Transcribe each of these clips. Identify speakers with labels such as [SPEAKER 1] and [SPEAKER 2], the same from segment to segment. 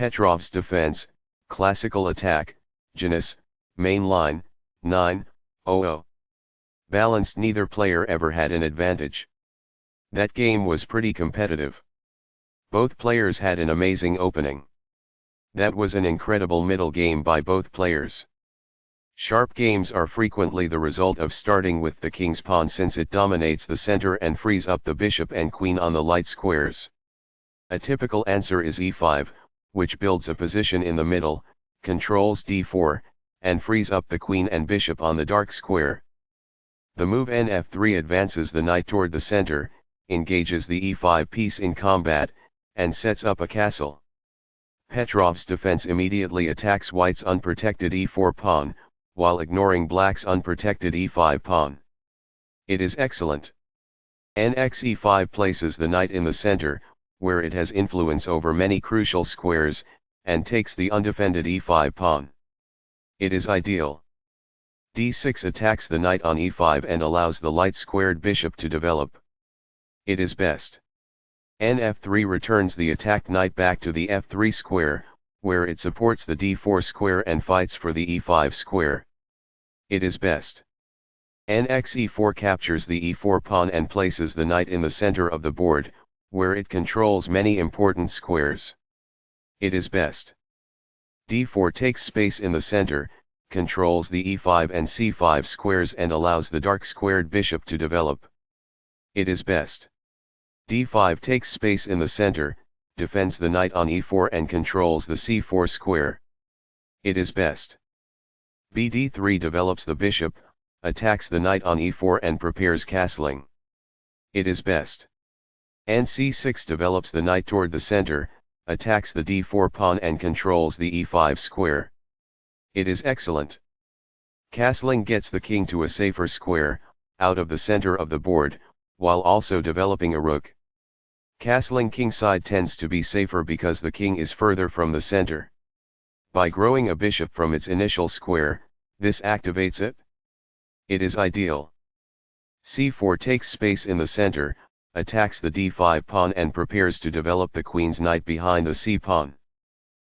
[SPEAKER 1] Petrov's defense, classical attack, Jaenisch, main line, 9-0-0. Balanced, neither player ever had an advantage. That game was pretty competitive. Both players had an amazing opening. That was an incredible middle game by both players. Sharp games are frequently the result of starting with the king's pawn, since it dominates the center and frees up the bishop and queen on the light squares. A typical answer is e5, which builds a position in the middle, controls d4, and frees up the queen and bishop on the dark square. The move nf3 advances the knight toward the center, engages the e5 piece in combat, and sets up a castle. Petrov's defense immediately attacks white's unprotected e4 pawn, while ignoring black's unprotected e5 pawn. It is excellent. Nx e5 places the knight in the center, where it has influence over many crucial squares, and takes the undefended e5 pawn. It is ideal. d6 attacks the knight on e5 and allows the light-squared bishop to develop. It is best. nf3 returns the attacked knight back to the f3 square, where it supports the d4 square and fights for the e5 square. It is best. Nx e4 captures the e4 pawn and places the knight in the center of the board, where it controls many important squares. It is best. d4 takes space in the center, controls the e5 and c5 squares and allows the dark-squared bishop to develop. It is best. d5 takes space in the center, defends the knight on e4 and controls the c4 square. It is best. bd3 develops the bishop, attacks the knight on e4 and prepares castling. It is best. nc6 develops the knight toward the center, attacks the d4 pawn and controls the e5 square. It is excellent. Castling gets the king to a safer square, out of the center of the board, while also developing a rook. Castling kingside tends to be safer because the king is further from the center. By growing a bishop from its initial square, this activates it. It is ideal. c4 takes space in the center, attacks the d5 pawn and prepares to develop the queen's knight behind the c pawn.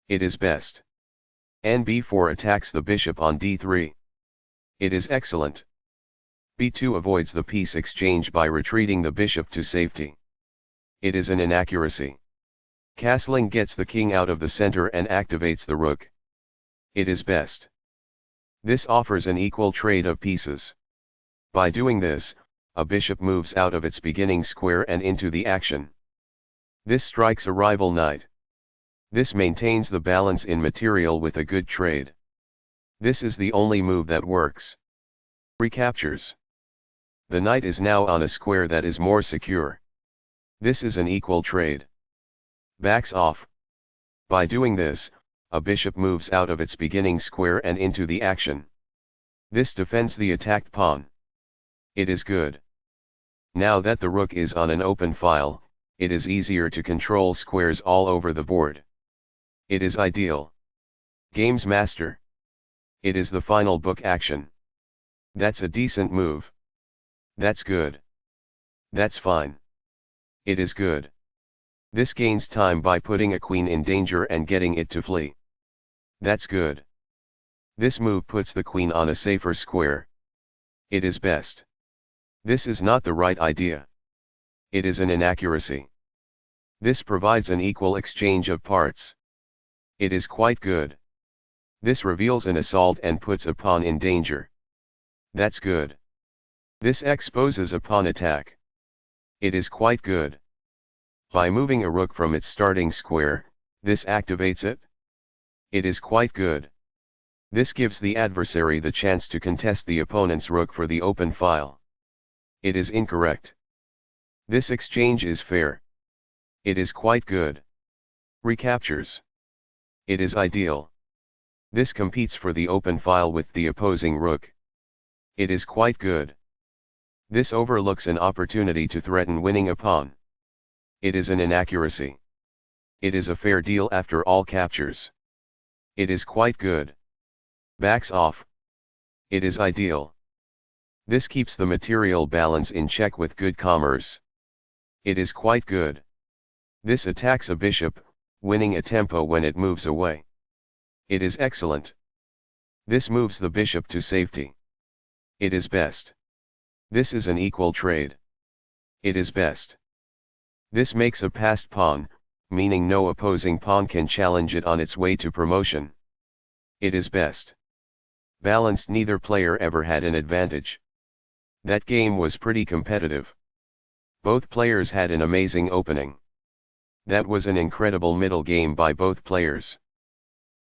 [SPEAKER 1] It is best. nb4 attacks the bishop on d3. It is excellent. b2 avoids the piece exchange by retreating the bishop to safety. It is an inaccuracy. Castling gets the king out of the center and activates the rook. It is best. This offers an equal trade of pieces. By doing this, a bishop moves out of its beginning square and into the action. This strikes a rival knight. This maintains the balance in material with a good trade. This is the only move that works. Recaptures. The knight is now on a square that is more secure. This is an equal trade. Backs off. By doing this, a bishop moves out of its beginning square and into the action. This defends the attacked pawn. It is good. Now that the rook is on an open file, it is easier to control squares all over the board. It is ideal. Games master. It is the final book action. That's a decent move. That's good. That's fine. It is good. This gains time by putting a queen in danger and getting it to flee. That's good. This move puts the queen on a safer square. It is best. This is not the right idea. It is an inaccuracy. This provides an equal exchange of parts. It is quite good. This reveals an assault and puts a pawn in danger. That's good. This exposes a pawn attack. It is quite good. By moving a rook from its starting square, this activates it. It is quite good. This gives the adversary the chance to contest the opponent's rook for the open file. It is incorrect. This exchange is fair. It is quite good. Recaptures. It is ideal. This competes for the open file with the opposing rook. It is quite good. This overlooks an opportunity to threaten winning a pawn. It is an inaccuracy. It is a fair deal after all captures. It is quite good. Backs off. It is ideal. This keeps the material balance in check with good commerce. It is quite good. This attacks a bishop, winning a tempo when it moves away. It is excellent. This moves the bishop to safety. It is best. This is an equal trade. It is best. This makes a passed pawn, meaning no opposing pawn can challenge it on its way to promotion. It is best. Balanced, neither player ever had an advantage. That game was pretty competitive. Both players had an amazing opening. That was an incredible middle game by both players.